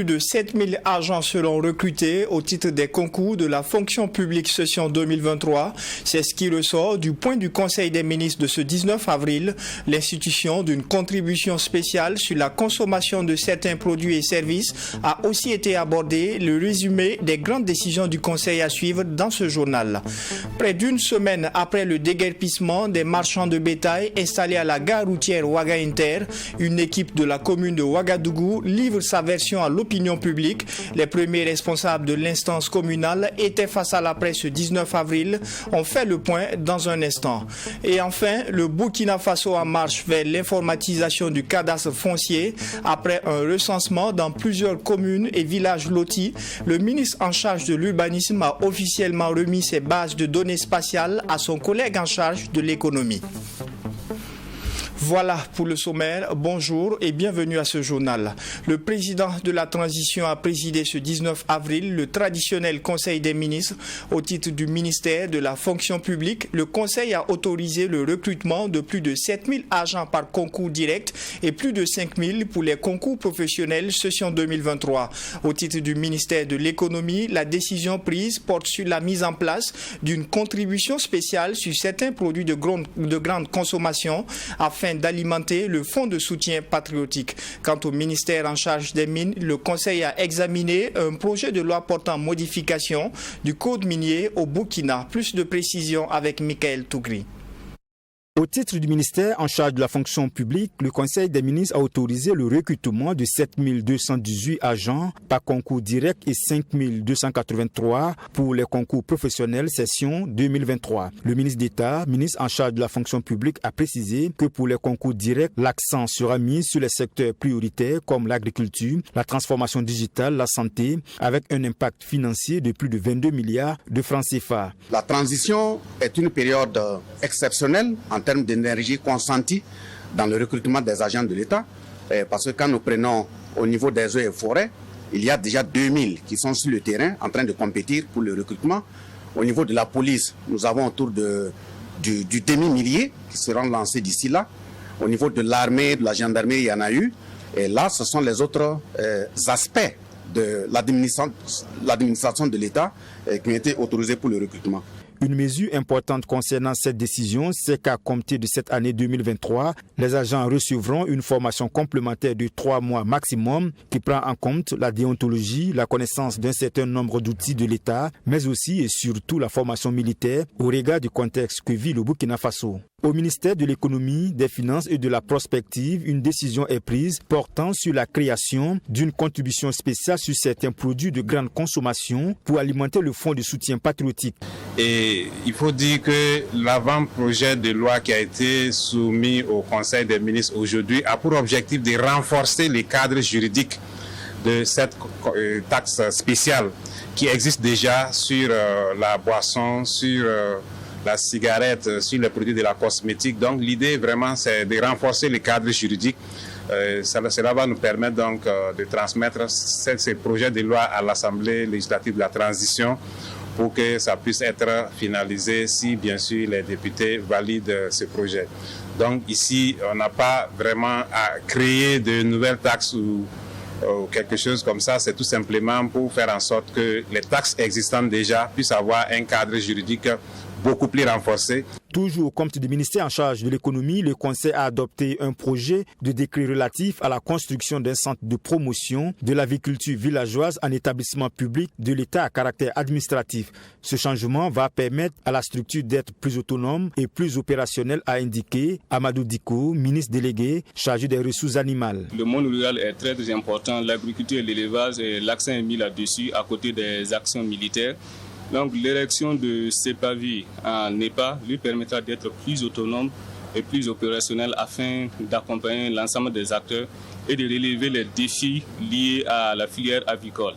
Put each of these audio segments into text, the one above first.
plus de 7000 agents seront recrutés au titre des concours de la fonction publique session 2023. C'est ce qui ressort du point du Conseil des ministres de ce 19 avril. L'institution d'une contribution spéciale sur la consommation de certains produits et services a aussi été abordée. Le résumé des grandes décisions du Conseil à suivre dans ce journal. Près d'une semaine après le déguerpissement des marchands de bétail installés à la gare routière Ouaga Inter, une équipe de la commune de Ouagadougou livre sa version à l'opinion publique. Les premiers responsables de l'instance communale étaient face à la presse ce 19 avril. On fait le point dans un instant. Et enfin, le Burkina Faso en marche vers l'informatisation du cadastre foncier. Après un recensement dans plusieurs communes et villages lotis, le ministre en charge de l'urbanisme a officiellement remis ses bases de données spatiales à son collègue en charge de l'économie. Voilà pour le sommaire. Bonjour et bienvenue à ce journal. Le président de la transition a présidé ce 19 avril le traditionnel Conseil des ministres au titre du ministère de la fonction publique. Le Conseil a autorisé le recrutement de plus de 7000 agents par concours direct et plus de 5000 pour les concours professionnels session 2023. Au titre du ministère de l'économie, la décision prise porte sur la mise en place d'une contribution spéciale sur certains produits de grande consommation afin d'alimenter le fonds de soutien patriotique. Quant au ministère en charge des mines, le Conseil a examiné un projet de loi portant modification du code minier au Burkina. Plus de précisions avec Michael Tougri. Au titre du ministère en charge de la fonction publique, le Conseil des ministres a autorisé le recrutement de 7218 agents par concours direct et 5283 pour les concours professionnels session 2023. Le ministre d'État, ministre en charge de la fonction publique, a précisé que pour les concours directs, l'accent sera mis sur les secteurs prioritaires comme l'agriculture, la transformation digitale, la santé, avec un impact financier de plus de 22 milliards de francs CFA. La transition est une période exceptionnelle en termes d'énergie consentie dans le recrutement des agents de l'État, parce que quand nous prenons au niveau des eaux et forêts, il y a déjà 2000 qui sont sur le terrain en train de compétir pour le recrutement. Au niveau de la police, nous avons autour du demi-millier qui seront lancés d'ici là. Au niveau de l'armée, de la gendarmerie, il y en a eu. Et là, ce sont les autres aspects de l'administration de l'État qui ont été autorisés pour le recrutement. Une mesure importante concernant cette décision, c'est qu'à compter de cette année 2023, les agents recevront une formation complémentaire de 3 mois maximum qui prend en compte la déontologie, la connaissance d'un certain nombre d'outils de l'État, mais aussi et surtout la formation militaire au regard du contexte que vit le Burkina Faso. Au ministère de l'économie, des finances et de la prospective, une décision est prise portant sur la création d'une contribution spéciale sur certains produits de grande consommation pour alimenter le fonds de soutien patriotique. Et il faut dire que l'avant-projet de loi qui a été soumis au Conseil des ministres aujourd'hui a pour objectif de renforcer les cadres juridiques de cette taxe spéciale qui existe déjà sur la boisson, sur la cigarette, sur les produits de la cosmétique. Donc l'idée vraiment c'est de renforcer les cadres juridiques. Cela va nous permettre donc de transmettre ces projets de loi à l'Assemblée législative de la transition pour que ça puisse être finalisé si bien sûr les députés valident ce projet. Donc ici on n'a pas vraiment à créer de nouvelles taxes ou quelque chose comme ça, c'est tout simplement pour faire en sorte que les taxes existantes déjà puissent avoir un cadre juridique beaucoup plus renforcé. Toujours au compte du ministère en charge de l'économie, le Conseil a adopté un projet de décret relatif à la construction d'un centre de promotion de l'agriculture villageoise en établissement public de l'État à caractère administratif. Ce changement va permettre à la structure d'être plus autonome et plus opérationnelle, a indiqué Amadou Diko, ministre délégué chargé des ressources animales. Le monde rural est très, très important, l'agriculture et l'élevage, l'accent est mis là-dessus à côté des actions militaires. Donc l'érection de CEPAVI en NEPA lui permettra d'être plus autonome et plus opérationnel afin d'accompagner l'ensemble des acteurs et de relever les défis liés à la filière avicole,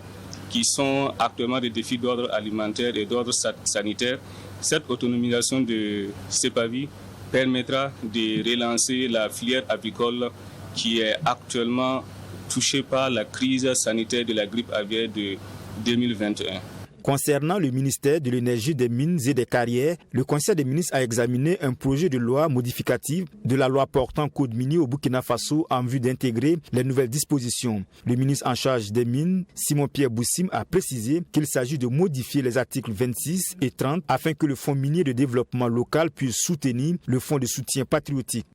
qui sont actuellement des défis d'ordre alimentaire et d'ordre sanitaire. Cette autonomisation de CEPAVI permettra de relancer la filière avicole qui est actuellement touchée par la crise sanitaire de la grippe aviaire de 2021. Concernant le ministère de l'Énergie, des Mines et des Carrières, le Conseil des ministres a examiné un projet de loi modificative de la loi portant code minier au Burkina Faso en vue d'intégrer les nouvelles dispositions. Le ministre en charge des Mines, Simon-Pierre Boussim, a précisé qu'il s'agit de modifier les articles 26 et 30 afin que le Fonds minier de développement local puisse soutenir le Fonds de soutien patriotique.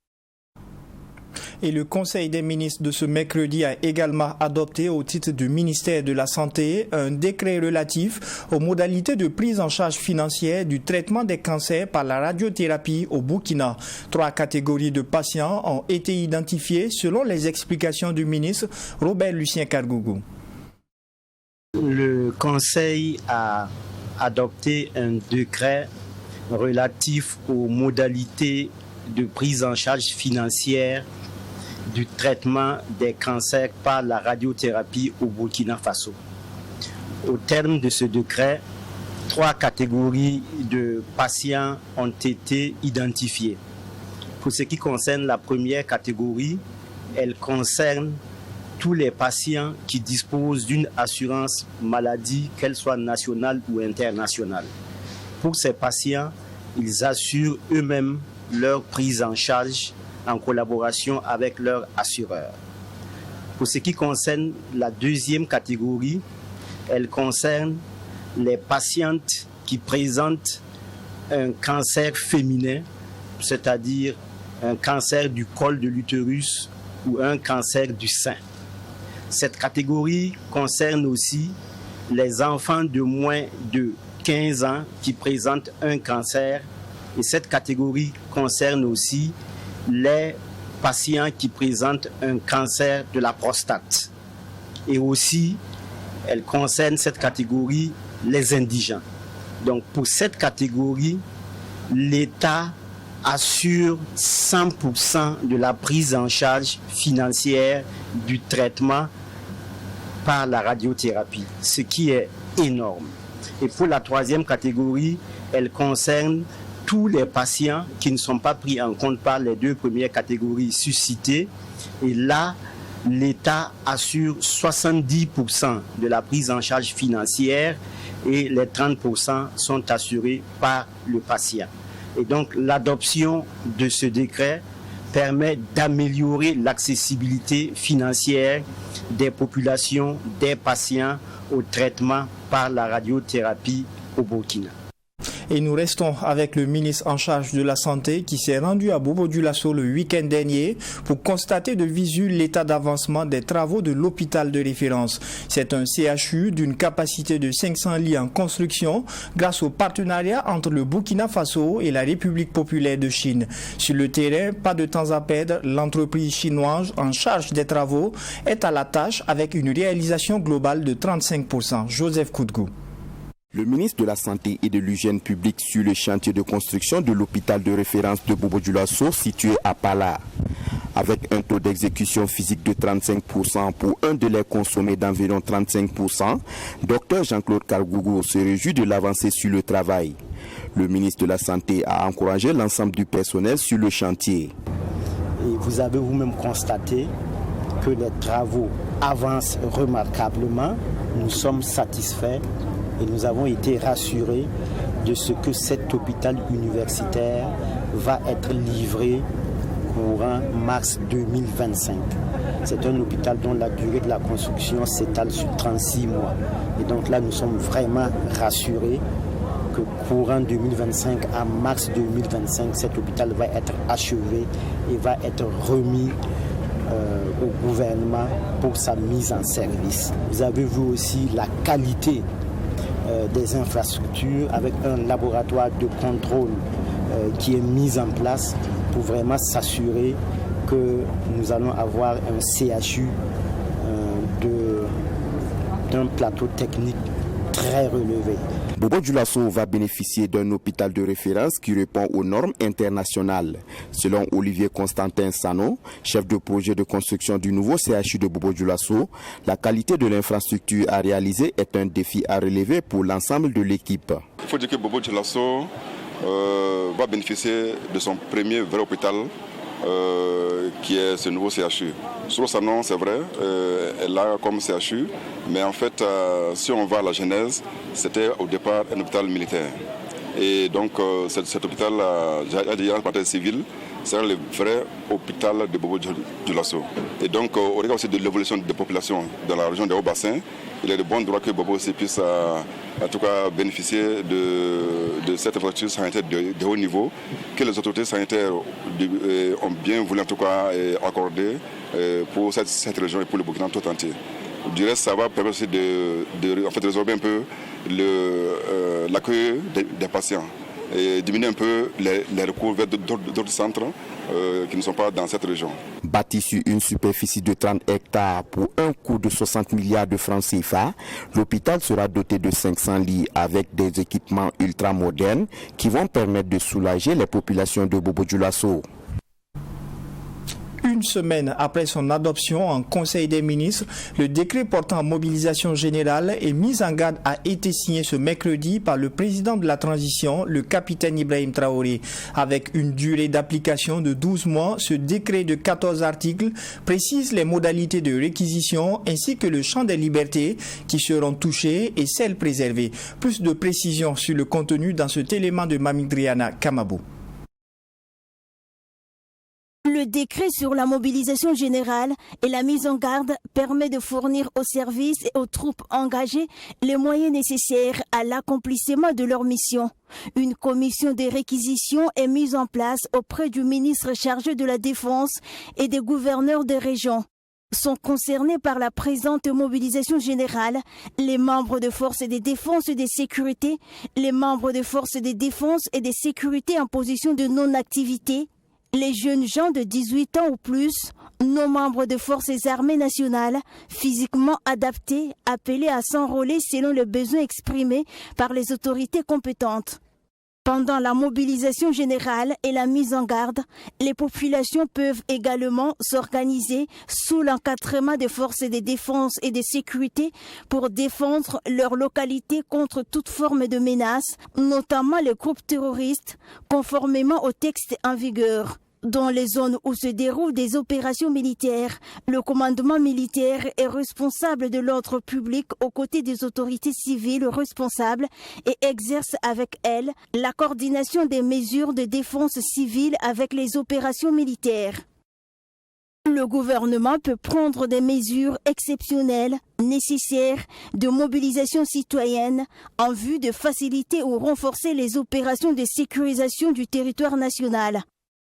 Et le Conseil des ministres de ce mercredi a également adopté au titre du ministère de la Santé un décret relatif aux modalités de prise en charge financière du traitement des cancers par la radiothérapie au Burkina. 3 catégories de patients ont été identifiées selon les explications du ministre Robert Lucien Kargougou. Le Conseil a adopté un décret relatif aux modalités de prise en charge financière du traitement des cancers par la radiothérapie au Burkina Faso. Au terme de ce décret, 3 catégories de patients ont été identifiées. Pour ce qui concerne la première catégorie, elle concerne tous les patients qui disposent d'une assurance maladie, qu'elle soit nationale ou internationale. Pour ces patients, ils assurent eux-mêmes leur prise en charge en collaboration avec leur assureur. Pour ce qui concerne la deuxième catégorie, elle concerne les patientes qui présentent un cancer féminin, c'est-à-dire un cancer du col de l'utérus ou un cancer du sein. Cette catégorie concerne aussi les enfants de moins de 15 ans qui présentent un cancer, et cette catégorie concerne aussi les patients qui présentent un cancer de la prostate. Et aussi, elle concerne cette catégorie les indigents. Donc pour cette catégorie, l'État assure 100% de la prise en charge financière du traitement par la radiothérapie, ce qui est énorme. Et pour la troisième catégorie, elle concerne tous les patients qui ne sont pas pris en compte par les 2 premières catégories suscitées. Et là, l'État assure 70% de la prise en charge financière et les 30% sont assurés par le patient. Et donc, l'adoption de ce décret permet d'améliorer l'accessibilité financière des populations, des patients au traitement par la radiothérapie au Burkina. Et nous restons avec le ministre en charge de la Santé qui s'est rendu à Bobo-Dioulasso le week-end dernier pour constater de visu l'état d'avancement des travaux de l'hôpital de référence. C'est un CHU d'une capacité de 500 lits en construction grâce au partenariat entre le Burkina Faso et la République populaire de Chine. Sur le terrain, pas de temps à perdre, l'entreprise chinoise en charge des travaux est à la tâche avec une réalisation globale de 35%. Joseph Koudgou. Le ministre de la Santé et de l'Hygiène publique sur le chantier de construction de l'hôpital de référence de Bobo-Dioulasso situé à Pala. Avec un taux d'exécution physique de 35% pour un délai consommé d'environ 35%, Dr Jean-Claude Kargougou se réjouit de l'avancée sur le travail. Le ministre de la Santé a encouragé l'ensemble du personnel sur le chantier. Et vous avez vous-même constaté que les travaux avancent remarquablement. Nous sommes satisfaits. Et nous avons été rassurés de ce que cet hôpital universitaire va être livré courant mars 2025. C'est un hôpital dont la durée de la construction s'étale sur 36 mois. Et donc là, nous sommes vraiment rassurés que courant 2025 à mars 2025, cet hôpital va être achevé et va être remis au gouvernement pour sa mise en service. Vous avez vu aussi la qualité des infrastructures avec un laboratoire de contrôle qui est mis en place pour vraiment s'assurer que nous allons avoir un CHU d'un plateau technique très relevé. Bobo-Dioulasso va bénéficier d'un hôpital de référence qui répond aux normes internationales. Selon Olivier Constantin Sano, chef de projet de construction du nouveau CHU de Bobo-Dioulasso, la qualité de l'infrastructure à réaliser est un défi à relever pour l'ensemble de l'équipe. Il faut dire que Bobo-Dioulasso va bénéficier de son premier vrai hôpital qui est ce nouveau CHU. Sur son nom, c'est vrai, elle a comme CHU, mais en fait, si on va à la genèse, c'était au départ un hôpital militaire. Et donc, cet hôpital a déjà un partenaire civil, c'est le vrai hôpital de Bobo-Dioulasso. Et donc, au regard aussi de l'évolution des populations dans la région des Hauts-Bassins, il est de bon droit que Bobo aussi puisse en tout cas bénéficier de cette infrastructure sanitaire de haut niveau que les autorités sanitaires ont bien voulu en tout cas accorder pour cette région et pour le Burkina tout entier. Du reste, ça va permettre aussi de résorber un peu l'accueil des patients et diminuer un peu les recours vers d'autres centres qui ne sont pas dans cette région. Bâti sur une superficie de 30 hectares pour un coût de 60 milliards de francs CFA, l'hôpital sera doté de 500 lits avec des équipements ultramodernes qui vont permettre de soulager les populations de Bobo-Dioulasso. Une semaine après son adoption en Conseil des ministres, le décret portant mobilisation générale et mise en garde a été signé ce mercredi par le président de la transition, le capitaine Ibrahim Traoré. Avec une durée d'application de 12 mois, ce décret de 14 articles précise les modalités de réquisition ainsi que le champ des libertés qui seront touchées et celles préservées. Plus de précisions sur le contenu dans cet élément de Mamidriana Kamabou. Le décret sur la mobilisation générale et la mise en garde permet de fournir aux services et aux troupes engagées les moyens nécessaires à l'accomplissement de leur mission. Une commission de réquisition est mise en place auprès du ministre chargé de la Défense et des gouverneurs des régions. Sont concernés par la présente mobilisation générale les membres de forces de défense et de sécurité, les membres de forces de défense et de sécurité en position de non-activité, les jeunes gens de 18 ans ou plus, nos membres de forces armées nationales, physiquement adaptés, appelés à s'enrôler selon les besoins exprimés par les autorités compétentes. Pendant la mobilisation générale et la mise en garde, les populations peuvent également s'organiser sous l'encadrement des forces de défense et de sécurité pour défendre leur localité contre toute forme de menace, notamment les groupes terroristes, conformément au texte en vigueur. Dans les zones où se déroulent des opérations militaires, le commandement militaire est responsable de l'ordre public aux côtés des autorités civiles responsables et exerce avec elles la coordination des mesures de défense civile avec les opérations militaires. Le gouvernement peut prendre des mesures exceptionnelles nécessaires de mobilisation citoyenne en vue de faciliter ou renforcer les opérations de sécurisation du territoire national.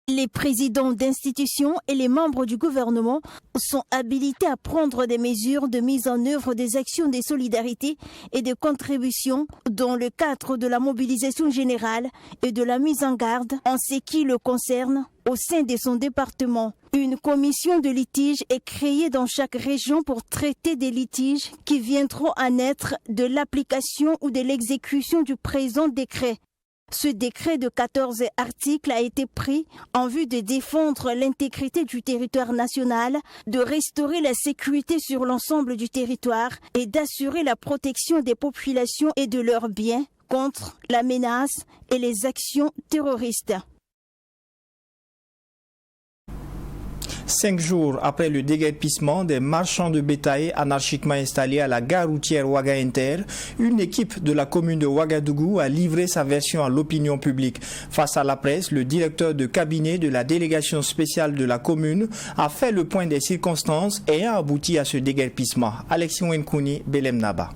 Les présidents d'institutions et les membres du gouvernement sont habilités à prendre des mesures de mise en œuvre des actions de solidarité et de contribution dans le cadre de la mobilisation générale et de la mise en garde en ce qui le concerne au sein de son département. Une commission de litige est créée dans chaque région pour traiter des litiges qui viendront à naître de l'application ou de l'exécution du présent décret. Ce décret de 14 articles a été pris en vue de défendre l'intégrité du territoire national, de restaurer la sécurité sur l'ensemble du territoire et d'assurer la protection des populations et de leurs biens contre la menace et les actions terroristes. 5 jours après le déguerpissement des marchands de bétail anarchiquement installés à la gare routière Ouaga Inter, une équipe de la commune de Ouagadougou a livré sa version à l'opinion publique. Face à la presse, le directeur de cabinet de la délégation spéciale de la commune a fait le point des circonstances ayant abouti à ce déguerpissement. Alexis Wenkouni, Belem Naba.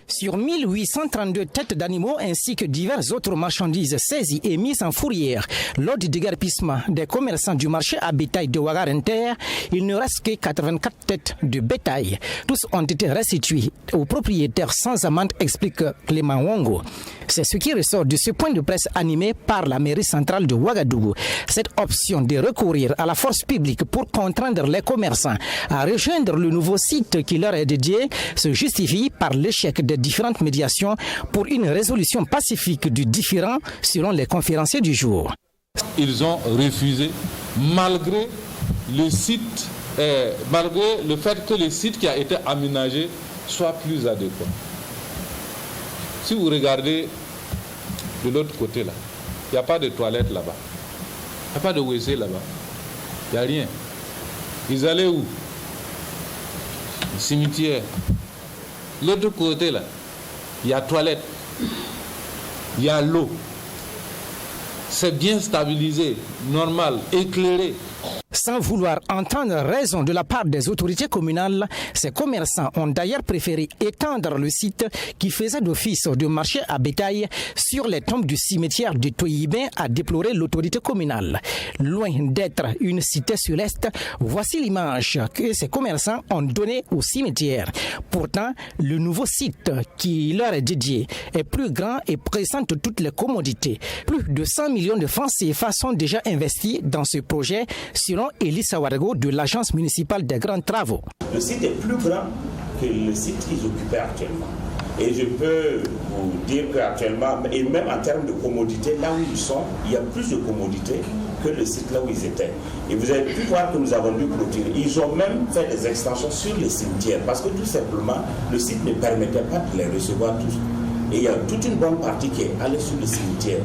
Sur 1832 têtes d'animaux ainsi que diverses autres marchandises saisies et mises en fourrière lors du déguerpissement des commerçants du marché à bétail de Ouaga Inter, il ne reste que 84 têtes de bétail. Tous ont été restitués aux propriétaires sans amende, explique Clément Wongo. C'est ce qui ressort de ce point de presse animé par la mairie centrale de Ouagadougou. Cette option de recourir à la force publique pour contraindre les commerçants à rejoindre le nouveau site qui leur est dédié se justifie par l'échec des différentes médiations pour une résolution pacifique du différend selon les conférenciers du jour. Ils ont refusé malgré le site, malgré le fait que le site qui a été aménagé soit plus adéquat. Si vous regardez de l'autre côté là, il n'y a pas de toilette là-bas, il n'y a pas de WC là-bas. Il n'y a rien. Ils allaient où? Le cimetière. L'autre côté, là, il y a toilette, il y a l'eau. C'est bien stabilisé, normal, éclairé. Sans vouloir entendre raison de la part des autorités communales, ces commerçants ont d'ailleurs préféré étendre le site qui faisait d'office de marché à bétail sur les tombes du cimetière de Toyibin, a déploré l'autorité communale. Loin d'être une cité sur l'Est, voici l'image que ces commerçants ont donnée au cimetière. Pourtant, le nouveau site qui leur est dédié est plus grand et présente toutes les commodités. Plus de 100 millions de francs CFA sont déjà investis dans ce projet, selon Elissa Ouedraogo de l'Agence municipale des grands travaux. Le site est plus grand que le site qu'ils occupaient actuellement. Et je peux vous dire qu'actuellement, et même en termes de commodité, là où ils sont, il y a plus de commodité que le site là où ils étaient. Et vous avez pu voir que nous avons dû clôturer. Ils ont même fait des extensions sur les cimetières parce que tout simplement, le site ne permettait pas de les recevoir tous. Et il y a toute une bonne partie qui est allée sur le cimetière.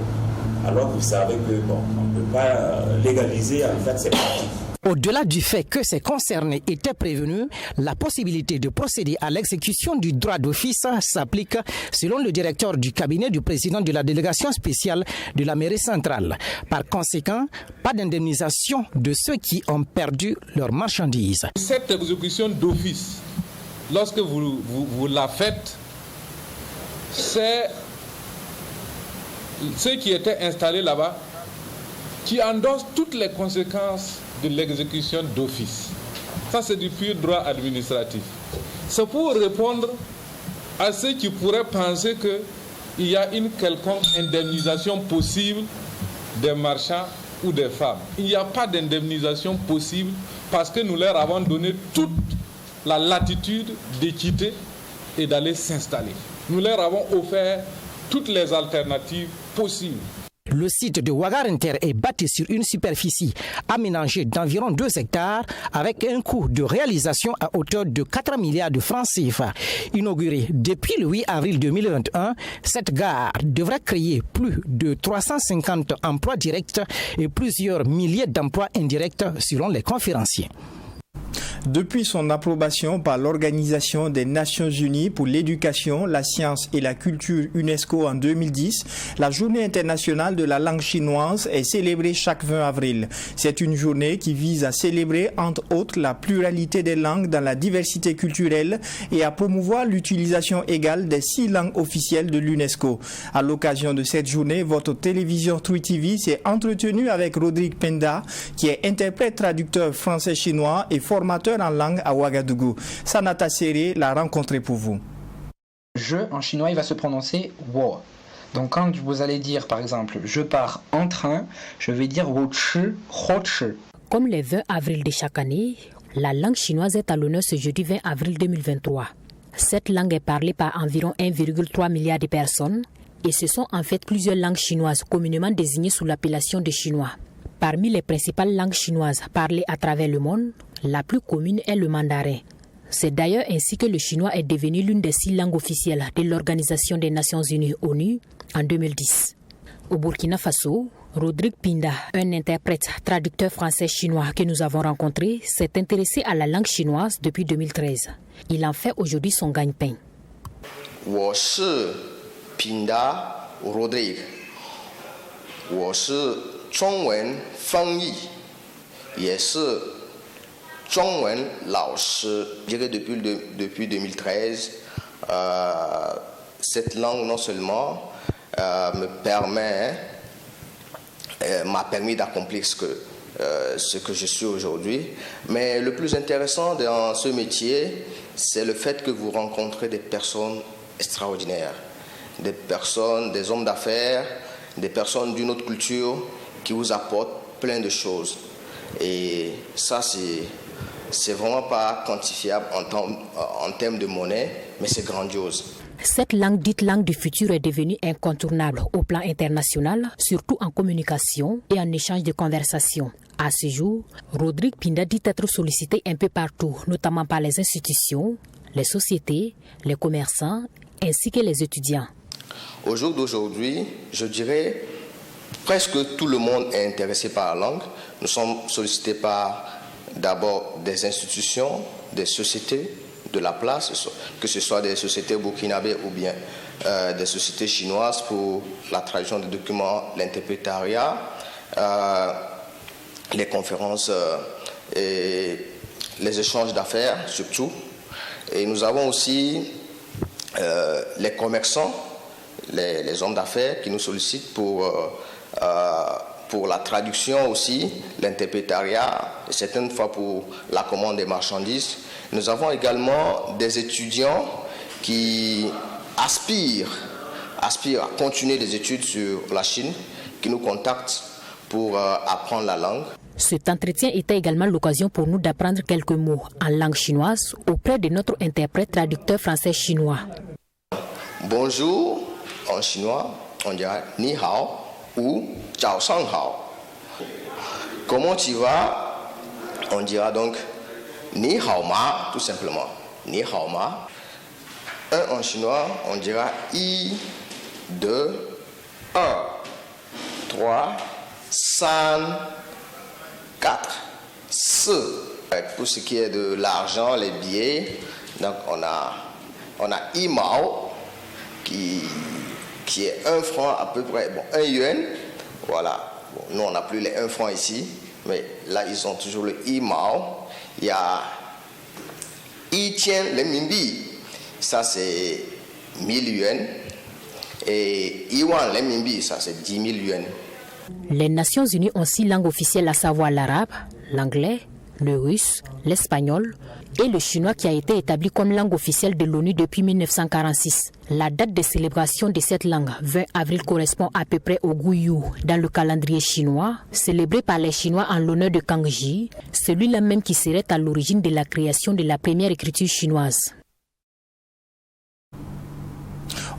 Alors que vous savez que bon, on ne peut pas légaliser en fait ces pratiques. Au-delà du fait que ces concernés étaient prévenus, la possibilité de procéder à l'exécution du droit d'office s'applique selon le directeur du cabinet du président de la délégation spéciale de la mairie centrale. Par conséquent, pas d'indemnisation de ceux qui ont perdu leurs marchandises. Cette exécution d'office, lorsque vous la faites, c'est ceux qui étaient installés là-bas qui endossent toutes les conséquences de l'exécution d'office. Ça, c'est du pur droit administratif. C'est pour répondre à ceux qui pourraient penser qu'il y a une quelconque indemnisation possible des marchands ou des femmes. Il n'y a pas d'indemnisation possible parce que nous leur avons donné toute la latitude de quitter et d'aller s'installer. Nous leur avons offert toutes les alternatives possibles. Le site de Ouagar-Inter est bâti sur une superficie aménagée d'environ 2 hectares avec un coût de réalisation à hauteur de 4 milliards de francs CFA. Inaugurée depuis le 8 avril 2021, cette gare devrait créer plus de 350 emplois directs et plusieurs milliers d'emplois indirects selon les conférenciers. Depuis son approbation par l'Organisation des Nations Unies pour l'éducation, la science et la culture UNESCO en 2010, la Journée internationale de la langue chinoise est célébrée chaque 20 avril. C'est une journée qui vise à célébrer entre autres la pluralité des langues dans la diversité culturelle et à promouvoir l'utilisation égale des 6 langues officielles de l'UNESCO. À l'occasion de cette journée, votre télévision True TV s'est entretenue avec Rodrigue Penda, qui est interprète traducteur français-chinois et formateur en langue à Ouagadougou. Sanata Séré l'a rencontré pour vous. Je, en chinois, il va se prononcer wo. Donc quand vous allez dire, par exemple, je pars en train, je vais dire wo chi, ho chi. Comme le 20 avril de chaque année, la langue chinoise est à l'honneur ce jeudi 20 avril 2023. Cette langue est parlée par environ 1,3 milliard de personnes et ce sont en fait plusieurs langues chinoises communément désignées sous l'appellation de chinois. Parmi les principales langues chinoises parlées à travers le monde, la plus commune est le mandarin. C'est d'ailleurs ainsi que le chinois est devenu l'une des 6 langues officielles de l'Organisation des Nations Unies ONU en 2010. Au Burkina Faso, Rodrigue Pinda, un interprète traducteur français-chinois que nous avons rencontré, s'est intéressé à la langue chinoise depuis 2013. Il en fait aujourd'hui son gagne-pain. 我是 Pinda Rodrigue. 我是中文翻译，也是中文老师。Je dirais depuis 2013, cette langue non seulement m'a permis d'accomplir ce que je suis aujourd'hui, mais le plus intéressant dans ce métier, c'est le fait que vous rencontrez des personnes extraordinaires, des personnes, des hommes d'affaires, des personnes d'une autre culture qui vous apportent plein de choses. Et ça, c'est vraiment pas quantifiable en termes de monnaie, mais c'est grandiose. Cette langue dite langue du futur est devenue incontournable au plan international, surtout en communication et en échange de conversations. À ce jour, Rodrigue Pinda dit être sollicité un peu partout, notamment par les institutions, les sociétés, les commerçants ainsi que les étudiants. Au jour d'aujourd'hui, je dirais presque tout le monde est intéressé par la langue. Nous sommes sollicités par d'abord des institutions, des sociétés de la place, que ce soit des sociétés burkinabées ou bien des sociétés chinoises pour la traduction des documents, l'interprétariat, les conférences et les échanges d'affaires surtout. Et nous avons aussi les commerçants, les hommes d'affaires qui nous sollicitent pour la traduction aussi, l'interprétariat, et certaines fois pour la commande des marchandises. Nous avons également des étudiants qui aspirent à continuer des études sur la Chine, qui nous contactent pour apprendre la langue. Cet entretien était également l'occasion pour nous d'apprendre quelques mots en langue chinoise auprès de notre interprète traducteur français-chinois. Bonjour, en chinois, on dira ni hao ou jiao shang hao. Comment tu vas? On dira donc ni hao ma, tout simplement. Ni hao ma. En chinois, on dira I, 2, 1, 3, 5, 4, 5. Pour ce qui est de l'argent, les billets, donc on a I Mao qui est 1 franc à peu près, 1 yuan. Voilà. Bon, nous, on n'a plus les 1 franc ici, mais là, ils ont toujours le I Mao. Il y a I Tian renminbi, ça c'est 1000 yuan. Et Iwan renminbi, ça c'est 10 000 yuan. Les Nations Unies ont 6 langues officielles, à savoir l'arabe, l'anglais, le russe, l'espagnol et le chinois qui a été établi comme langue officielle de l'ONU depuis 1946. La date de célébration de cette langue, 20 avril, correspond à peu près au Guyu dans le calendrier chinois, célébré par les Chinois en l'honneur de Kangxi, celui-là même qui serait à l'origine de la création de la première écriture chinoise.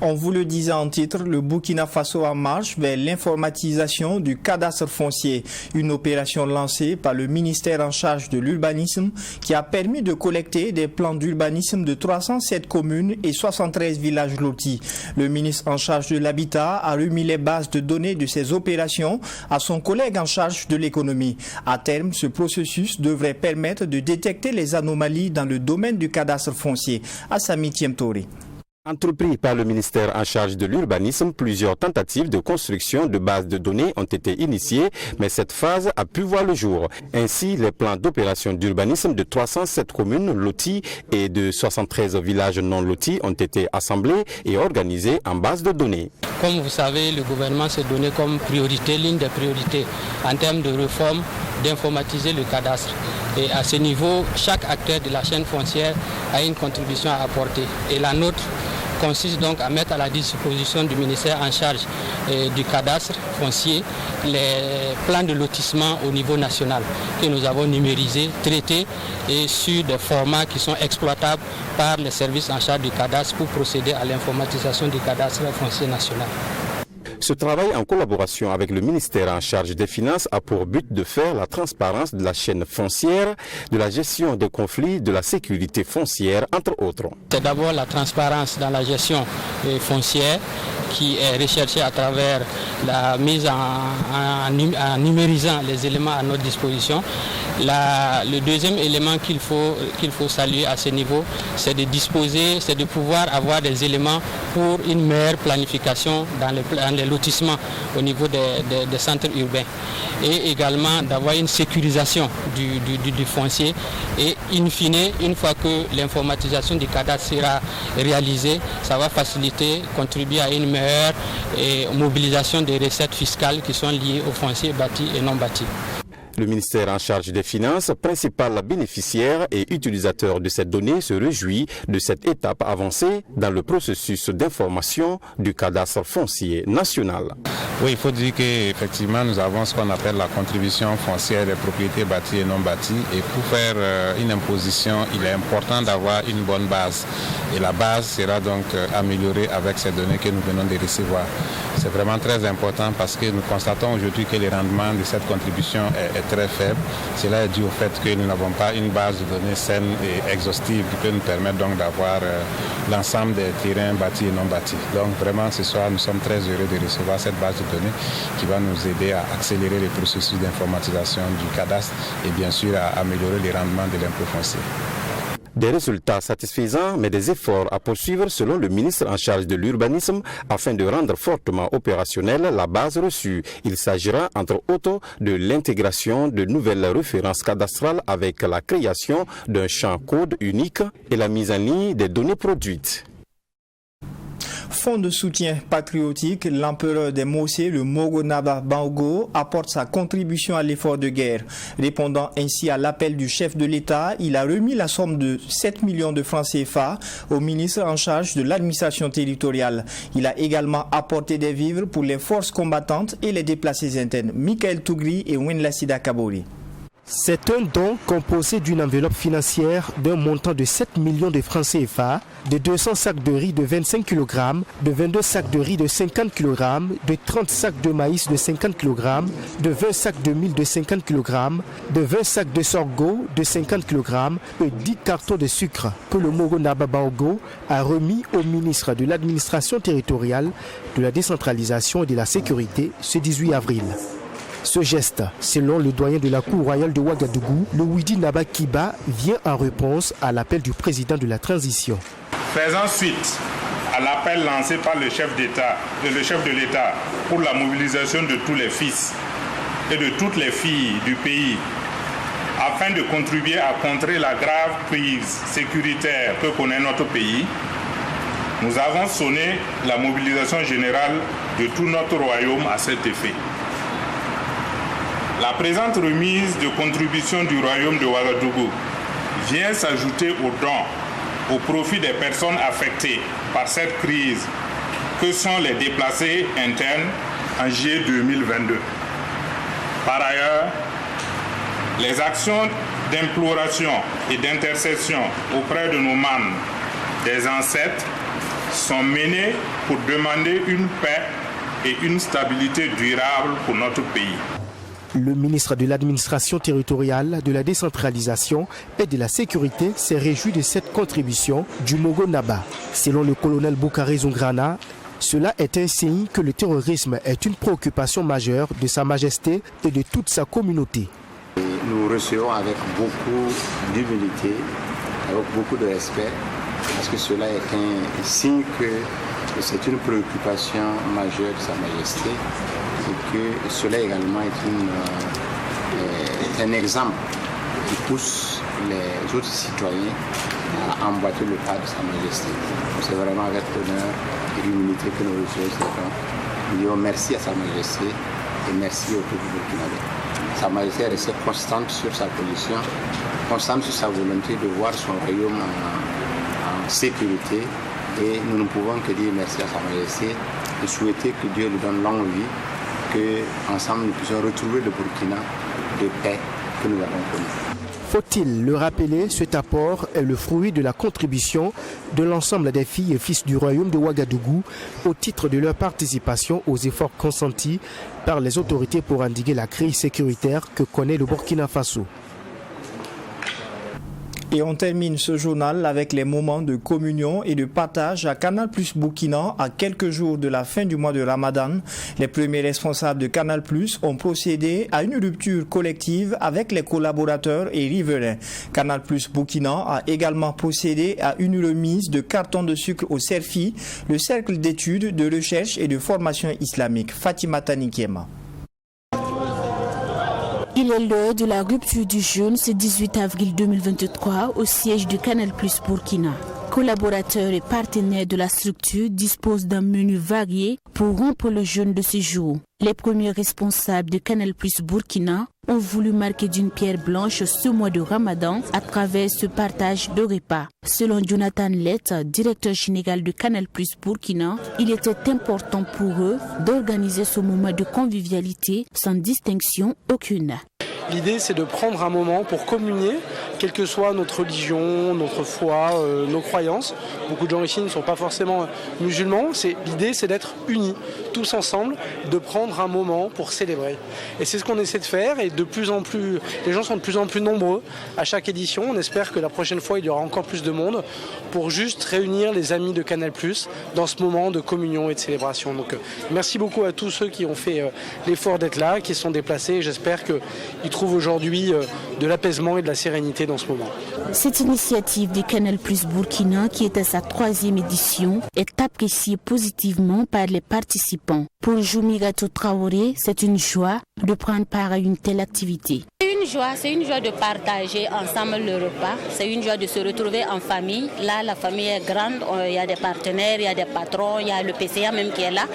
On vous le disait en titre, le Burkina Faso en marche vers l'informatisation du cadastre foncier, une opération lancée par le ministère en charge de l'urbanisme qui a permis de collecter des plans d'urbanisme de 307 communes et 73 villages lotis. Le ministre en charge de l'habitat a remis les bases de données de ces opérations à son collègue en charge de l'économie. À terme, ce processus devrait permettre de détecter les anomalies dans le domaine du cadastre foncier. Assami Tiemtori. Entrepris par le ministère en charge de l'urbanisme, plusieurs tentatives de construction de bases de données ont été initiées, mais cette phase a pu voir le jour. Ainsi, les plans d'opération d'urbanisme de 307 communes loties et de 73 villages non lotis ont été assemblés et organisés en base de données. Comme vous savez, le gouvernement s'est donné comme priorité, ligne de priorité en termes de réforme, d'informatiser le cadastre. Et à ce niveau, chaque acteur de la chaîne foncière a une contribution à apporter. Et la nôtre consiste donc à mettre à la disposition du ministère en charge du cadastre foncier les plans de lotissement au niveau national que nous avons numérisés, traités et sur des formats qui sont exploitables par les services en charge du cadastre pour procéder à l'informatisation du cadastre foncier national. Ce travail en collaboration avec le ministère en charge des Finances a pour but de faire la transparence de la chaîne foncière, de la gestion des conflits, de la sécurité foncière, entre autres. C'est d'abord la transparence dans la gestion foncière qui est recherchée à travers la mise en numérisant les éléments à notre disposition. Le deuxième élément qu'il faut saluer à ce niveau, c'est de disposer, c'est de pouvoir avoir des éléments pour une meilleure planification dans les lotissements au niveau des centres urbains. Et également d'avoir une sécurisation du foncier. Et in fine, une fois que l'informatisation du cadastre sera réalisée, ça va faciliter, contribuer à une meilleure mobilisation des recettes fiscales qui sont liées au foncier bâti et non bâti. Le ministère en charge des Finances, principal bénéficiaire et utilisateur de cette donnée, se réjouit de cette étape avancée dans le processus d'information du cadastre foncier national. Oui, il faut dire qu'effectivement, nous avons ce qu'on appelle la contribution foncière des propriétés bâties et non bâties. Et pour faire une imposition, il est important d'avoir une bonne base. Et la base sera donc améliorée avec ces données que nous venons de recevoir. C'est vraiment très important parce que nous constatons aujourd'hui que le rendement de cette contribution est très faible. Cela est dû au fait que nous n'avons pas une base de données saine et exhaustive qui peut nous permettre donc d'avoir l'ensemble des terrains bâtis et non bâtis. Donc vraiment ce soir nous sommes très heureux de recevoir cette base de données qui va nous aider à accélérer les processus d'informatisation du cadastre et bien sûr à améliorer les rendements de l'impôt foncier. Des résultats satisfaisants, mais des efforts à poursuivre selon le ministre en charge de l'urbanisme afin de rendre fortement opérationnelle la base reçue. Il s'agira entre autres de l'intégration de nouvelles références cadastrales avec la création d'un champ code unique et la mise en ligne des données produites. Fonds de soutien patriotique, l'empereur des Mossé, le Mogo Naba Bango, apporte sa contribution à l'effort de guerre. Répondant ainsi à l'appel du chef de l'État, il a remis la somme de 7 millions de francs CFA au ministre en charge de l'administration territoriale. Il a également apporté des vivres pour les forces combattantes et les déplacés internes. Michael Tougri et Wenlassida Kabori. C'est un don composé d'une enveloppe financière d'un montant de 7 millions de francs CFA, de 200 sacs de riz de 25 kg, de 22 sacs de riz de 50 kg, de 30 sacs de maïs de 50 kg, de 20 sacs de mil de 50 kg, de 20 sacs de sorgho de 50 kg et 10 cartons de sucre que le Mogo Naba Bango a remis au ministre de l'administration territoriale, de la décentralisation et de la sécurité ce 18 avril. Ce geste, selon le doyen de la Cour royale de Ouagadougou, le Widi Naba Kiba, vient en réponse à l'appel du président de la transition. Faisant suite à l'appel lancé par le chef de l'État pour la mobilisation de tous les fils et de toutes les filles du pays, afin de contribuer à contrer la grave crise sécuritaire que connaît notre pays, nous avons sonné la mobilisation générale de tout notre royaume à cet effet. La présente remise de contribution du royaume de Ouagadougou vient s'ajouter aux dons au profit des personnes affectées par cette crise que sont les déplacés internes en juillet 2022. Par ailleurs, les actions d'imploration et d'intercession auprès de nos membres, des ancêtres, sont menées pour demander une paix et une stabilité durable pour notre pays. Le ministre de l'administration territoriale, de la décentralisation et de la sécurité s'est réjoui de cette contribution du Mogo Naba. Selon le colonel Boukaré Zungrana, cela est un signe que le terrorisme est une préoccupation majeure de Sa Majesté et de toute sa communauté. Nous recevons avec beaucoup d'humilité, avec beaucoup de respect, parce que cela est un signe que c'est une préoccupation majeure de Sa Majesté. Et que cela également est un exemple qui pousse les autres citoyens à emboîter le pas de Sa Majesté. C'est vraiment avec honneur et l'humilité que nous recevons ces gens. Nous disons merci à Sa Majesté et merci au peuple burkinabé. Sa Majesté est restée constante sur sa position, constante sur sa volonté de voir son royaume en sécurité. Et nous ne pouvons que dire merci à Sa Majesté et souhaiter que Dieu lui donne longue vie, qu'ensemble nous puissions retrouver le Burkina de paix que nous avons connu. Faut-il le rappeler, cet apport est le fruit de la contribution de l'ensemble des filles et fils du royaume de Ouagadougou au titre de leur participation aux efforts consentis par les autorités pour endiguer la crise sécuritaire que connaît le Burkina Faso. Et on termine ce journal avec les moments de communion et de partage à Canal Plus Burkina à quelques jours de la fin du mois de Ramadan. Les premiers responsables de Canal Plus ont procédé à une rupture collective avec les collaborateurs et riverains. Canal Plus Burkina a également procédé à une remise de cartons de sucre au CERFI, le Cercle d'études, de recherche et de formation islamique. Fatima Tanikiema. Il est l'heure de la rupture du jeûne ce 18 avril 2023 au siège du Canal Plus Burkina. Collaborateurs et partenaires de la structure disposent d'un menu varié pour rompre le jeûne de ce jour. Les premiers responsables de Canal Plus Burkina ont voulu marquer d'une pierre blanche ce mois de Ramadan à travers ce partage de repas. Selon Jonathan Lett, directeur général de Canal+ Burkina, il était important pour eux d'organiser ce moment de convivialité sans distinction aucune. L'idée, c'est de prendre un moment pour communier, quelle que soit notre religion, notre foi, nos croyances. Beaucoup de gens ici ne sont pas forcément musulmans. L'idée, c'est d'être unis, tous ensemble, de prendre un moment pour célébrer. Et c'est ce qu'on essaie de faire. Et de plus en plus, les gens sont de plus en plus nombreux à chaque édition. On espère que la prochaine fois, il y aura encore plus de monde pour juste réunir les amis de Canal+ dans ce moment de communion et de célébration. Donc, merci beaucoup à tous ceux qui ont fait l'effort d'être là, qui se sont déplacés. Et j'espère qu'ils trouve aujourd'hui de l'apaisement et de la sérénité dans ce moment. Cette initiative de Canal+ Burkina, qui est à sa 3e édition, est appréciée positivement par les participants. Pour Joumigato Traoré, c'est une joie de prendre part à une telle activité. C'est une joie de partager ensemble le repas, c'est une joie de se retrouver en famille. Là, la famille est grande, il y a des partenaires, il y a des patrons, il y a le PCA même qui est là,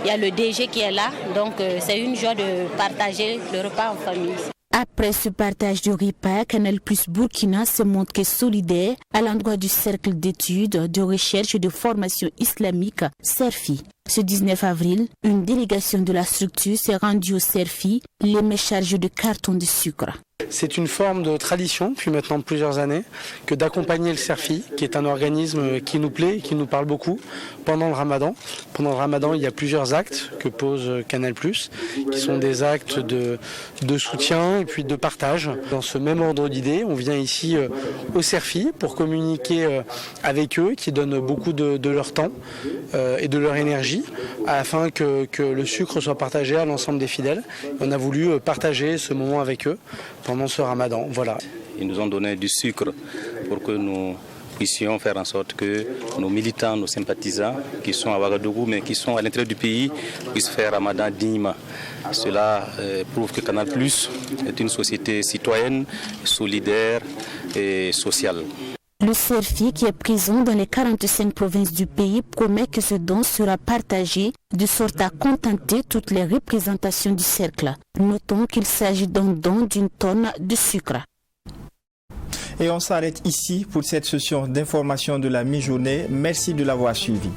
il y a le DG qui est là, donc c'est une joie de partager le repas en famille. Après ce partage de repas, Canal+ Burkina se montre solidaire à l'endroit du Cercle d'études, de recherche et de formation islamique CERFI. Ce 19 avril, une délégation de la structure s'est rendue au CERFI, les mains chargées de cartons de sucre. C'est une forme de tradition depuis maintenant plusieurs années que d'accompagner le CERFI, qui est un organisme qui nous plaît et qui nous parle beaucoup pendant le Ramadan. Pendant le Ramadan, il y a plusieurs actes que pose Canal+, qui sont des actes de soutien et puis de partage. Dans ce même ordre d'idées, on vient ici au CERFI pour communiquer avec eux, qui donnent beaucoup de leur temps et de leur énergie afin que le sucre soit partagé à l'ensemble des fidèles. On a voulu partager ce moment avec eux pendant ce Ramadan. Voilà. Ils nous ont donné du sucre pour que nous puissions faire en sorte que nos militants, nos sympathisants qui sont à Ouagadougou mais qui sont à l'intérieur du pays puissent faire Ramadan dignement. Cela prouve que Canal+ est une société citoyenne, solidaire et sociale. Le CERFI, qui est présent dans les 45 provinces du pays, promet que ce don sera partagé de sorte à contenter toutes les représentations du cercle. Notons qu'il s'agit d'un don d'une tonne de sucre. Et on s'arrête ici pour cette session d'information de la mi-journée. Merci de l'avoir suivi.